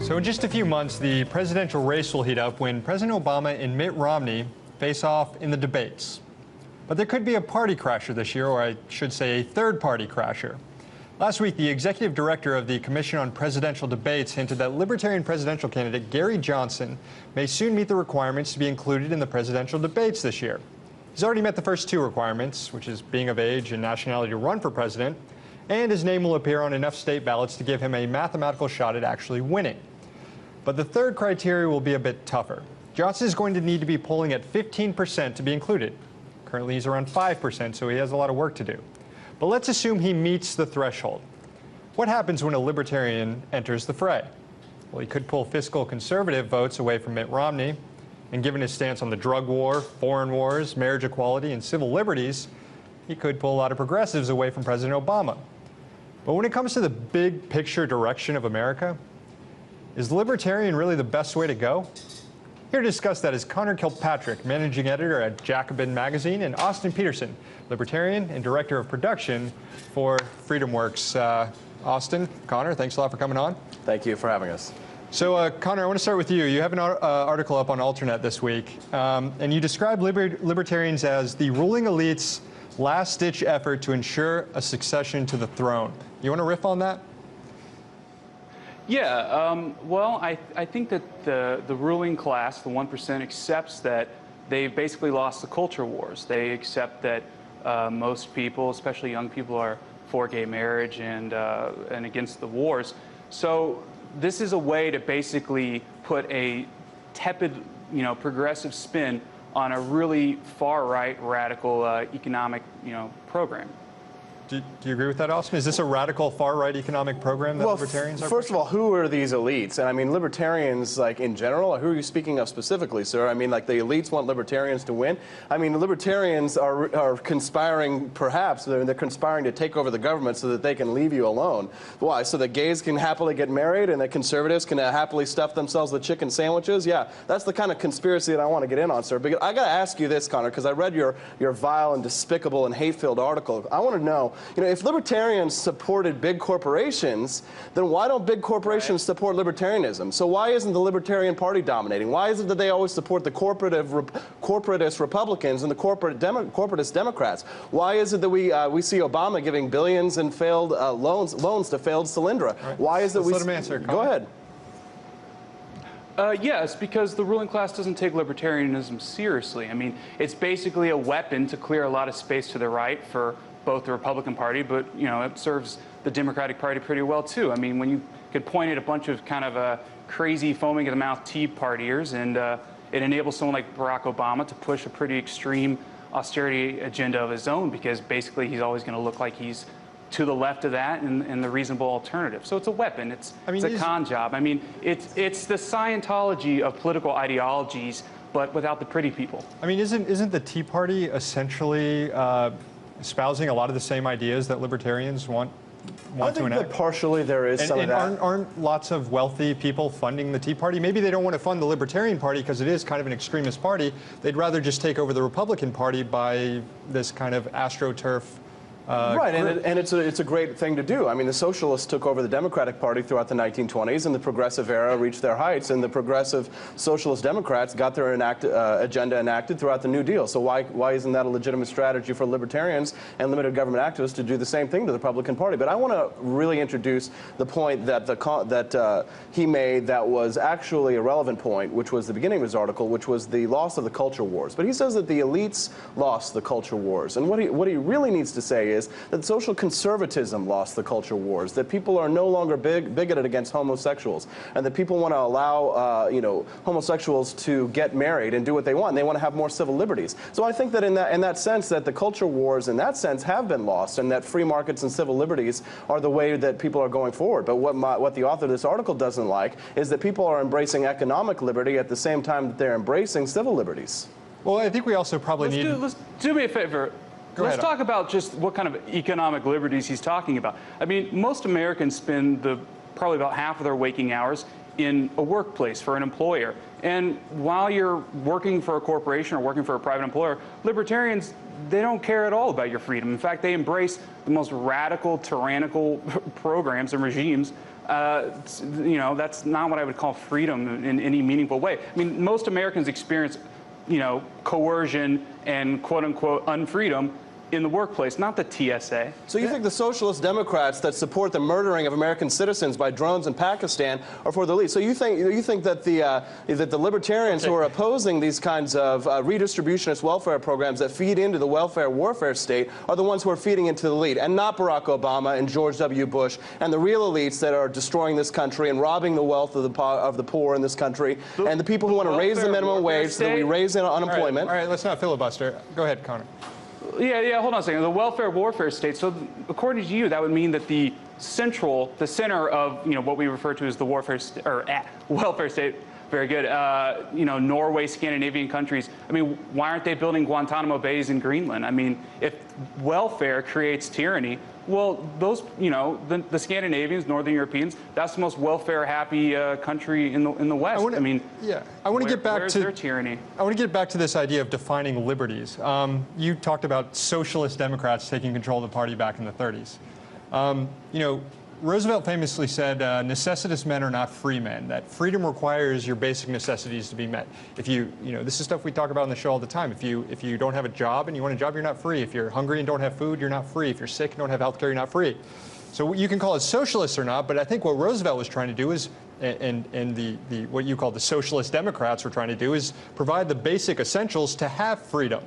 So in just a few months, the presidential race will heat up when President Obama and Mitt Romney face off in the debates. But there could be a party crasher this year, or I should say a third party crasher. Last week, the executive director of the Commission on Presidential Debates hinted that Libertarian presidential candidate Gary Johnson may soon meet the requirements to be included in the presidential debates this year. He's already met the first two requirements, which is being of age and nationality to run for president, and his name will appear on enough state ballots to give him a mathematical shot at actually winning. But the third criteria will be a bit tougher. Johnson is going to need to be polling at 15% to be included. Currently, he's around 5%, so he has a lot of work to do. But let's assume he meets the threshold. What happens when a libertarian enters the fray? Well, he could pull fiscal conservative votes away from Mitt Romney, and given his stance on the drug war, foreign wars, marriage equality, and civil liberties, he could pull a lot of progressives away from President Obama. But when it comes to the big picture direction of America, is libertarian really the best way to go? Here to discuss that is Connor Kilpatrick, managing editor at Jacobin magazine, and Austin Petersen, libertarian and director of production for FreedomWorks. Austin, Connor, thanks a lot for coming on. Thank you for having us. So, Connor, I want to start with you. You have an article up on Alternet this week, and you describe libertarians as the ruling elite's last-ditch effort to ensure a succession to the throne. You want to riff on that? Yeah, well, I think that the ruling class, the 1%, accepts that they've basically lost the culture wars. They accept that most people, especially young people, are for gay marriage and against the wars. So this is a way to basically put a tepid, progressive spin on a really far-right, radical economic, program. Do you agree with that, Austin? Is this a radical far-right economic program that libertarians are? First of all, who are these elites? And I mean, libertarians, like in general, who are you speaking of specifically, sir? I mean, like the elites want libertarians to win. I mean, the libertarians are conspiring, perhaps, they're conspiring to take over the government so that they can leave you alone. Why? So that gays can happily get married and that conservatives can happily stuff themselves with chicken sandwiches? Yeah, that's the kind of conspiracy that I want to get in on, sir. Because I got to ask you this, Connor, because I read your vile and despicable and hate-filled article. I want to know, if libertarians supported big corporations, then why don't big corporations support libertarianism? So why isn't the Libertarian Party dominating? Why is it that they always support the corporatist Republicans and the corporatist Democrats? Why is it that we see Obama giving billions in failed loans to failed Solyndra? Right. Why is it Let's let him answer. Go ahead. Yes, because the ruling class doesn't take libertarianism seriously. I mean, it's basically a weapon to clear a lot of space to the right for both the Republican Party, but it serves the Democratic Party pretty well too. I mean, when you could point at a bunch of kind of crazy, foaming at the mouth Tea Partiers, and it enables someone like Barack Obama to push a pretty extreme austerity agenda of his own, because basically he's always going to look like he's to the left of that and the reasonable alternative. So it's a weapon. It's a con job. I mean, it's the Scientology of political ideologies, but without the pretty people. I mean, isn't the Tea Party essentially espousing a lot of the same ideas that libertarians want to enact? I think that partially there is some of that. Aren't lots of wealthy people funding the Tea Party? Maybe they don't want to fund the Libertarian Party because it is kind of an extremist party. They'd rather just take over the Republican Party by this kind of AstroTurf right, and it's a great thing to do. I mean, the Socialists took over the Democratic Party throughout the 1920s, and the progressive era reached their heights, and the progressive Socialist Democrats got their agenda enacted throughout the New Deal. So why isn't that a legitimate strategy for libertarians and limited government activists to do the same thing to the Republican Party? But I want to really introduce the point that he made that was actually a relevant point, which was the beginning of his article, which was the loss of the culture wars. But he says that the elites lost the culture wars, and what he really needs to say is that social conservatism lost the culture wars, that people are no longer bigoted against homosexuals, and that people want to allow homosexuals to get married and do what they want, and they want to have more civil liberties. So I think that in that sense, that the culture wars in that sense have been lost, and that free markets and civil liberties are the way that people are going forward. But what the author of this article doesn't like is that people are embracing economic liberty at the same time that they're embracing civil liberties. Well, I think we also probably let's do me a favor. Let's talk about just what kind of economic liberties he's talking about. I mean, most Americans spend probably about half of their waking hours in a workplace for an employer. And while you're working for a corporation or working for a private employer, libertarians, they don't care at all about your freedom. In fact, they embrace the most radical, tyrannical programs and regimes You know, that's not what I would call freedom in any meaningful way. I mean, most Americans experience, you know, coercion and quote-unquote unfreedom in the workplace, not the TSA. So you think the socialist Democrats that support the murdering of American citizens by drones in Pakistan are for the elite? So you think that the libertarians who are opposing these kinds of redistributionist welfare programs that feed into the welfare warfare state are the ones who are feeding into the elite, and not Barack Obama and George W. Bush and the real elites that are destroying this country and robbing the wealth of the poor in this country, and the people who want to raise the minimum wage so that we raise unemployment. All right, let's not filibuster. Go ahead, Connor. Yeah, hold on a second. The welfare warfare state, so according to you, that would mean that the center of, you know, what we refer to as the welfare state, very good, you know, Norway, Scandinavian countries, I mean, why aren't they building Guantanamo Bays in Greenland? I mean, if welfare creates tyranny, well, those, you know, the Scandinavians, Northern Europeans, that's the most welfare-happy country in the West. I mean, yeah, I want to get back to their tyranny. I want to get back to this idea of defining liberties. You talked about socialist Democrats taking control of the party back in the 30s. You know, Roosevelt famously said, necessitous men are not free men, that freedom requires your basic necessities to be met. If you know, this is stuff we talk about on the show all the time. If you don't have a job and you want a job, you're not free. If you're hungry and don't have food, you're not free. If you're sick and don't have health care, you're not free. So you can call it socialist or not, but I think what Roosevelt was trying to do is, and what you call the socialist Democrats were trying to do, is provide the basic essentials to have freedom.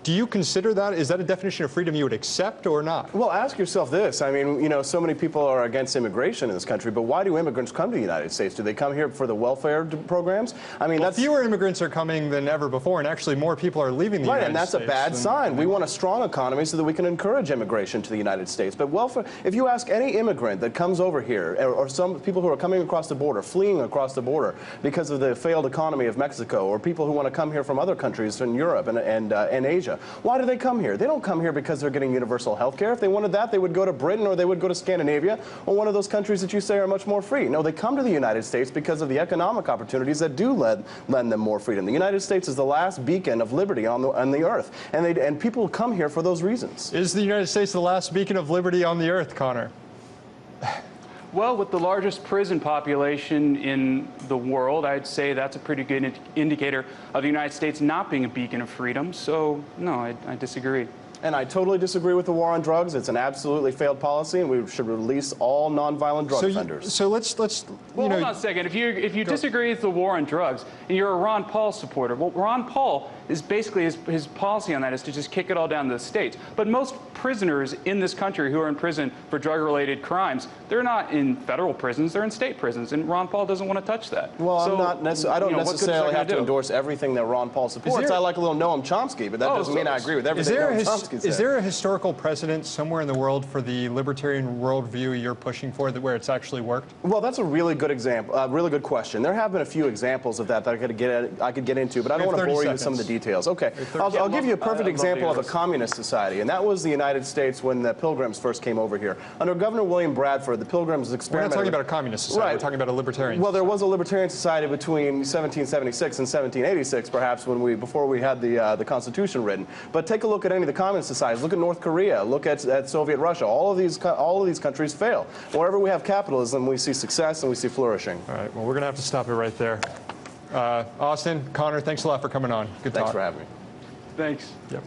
Do you consider that? Is that a definition of freedom you would accept or not? Well, ask yourself this. I mean, you know, so many people are against immigration in this country, but why do immigrants come to the United States? Do they come here for the welfare programs? I mean, that's fewer immigrants are coming than ever before, and actually more people are leaving the United States. Right, and that's a bad sign. We want a strong economy so that we can encourage immigration to the United States. But welfare, if you ask any immigrant that comes over here, or some people who are coming across the border, fleeing across the border because of the failed economy of Mexico, or people who want to come here from other countries in Europe and Asia, why do they come here? They don't come here because they're getting universal health care. If they wanted that, they would go to Britain, or they would go to Scandinavia, or one of those countries that you say are much more free. No, they come to the United States because of the economic opportunities that do lend them more freedom. The United States is the last beacon of liberty on the earth, and people come here for those reasons. Is the United States the last beacon of liberty on the earth, Connor? Well, with the largest prison population in the world, I'd say that's a pretty good indicator of the United States not being a beacon of freedom. So, no, I disagree. And I totally disagree with the war on drugs. It's an absolutely failed policy, and we should release all nonviolent drug offenders. So let's well, hold on a second. If you disagree with the war on drugs and you're a Ron Paul supporter, well, Ron Paul is basically his policy on that is to just kick it all down to the states. But most prisoners in this country who are in prison for drug-related crimes, they're not in federal prisons; they're in state prisons, and Ron Paul doesn't want to touch that. Well, so, I don't necessarily have to endorse everything that Ron Paul supports. I like a little Noam Chomsky, but that doesn't mean I agree with everything Noam Chomsky says. Is there a historical precedent somewhere in the world for the libertarian worldview you're pushing for, where it's actually worked? Well, that's a really good example, really good question. There have been a few examples of that I could get into, but I don't want to bore you with some of the details. Okay, I'll give you a perfect example of a communist society, and that was the United States when the Pilgrims first came over here. Under Governor William Bradford, the Pilgrims experimented. We're not talking about a communist society. Right. We're talking about a libertarian. Well, there was a libertarian society between 1776 and 1786, perhaps, before we had the Constitution written. But take a look at any of the communist societies. Look at North Korea. Look at Soviet Russia. All of these countries fail. Wherever we have capitalism, we see success and we see flourishing. All right. Well, we're going to have to stop it right there. Austin, Connor, thanks a lot for coming on. Good talk. Thanks for having me. Thanks. Yep.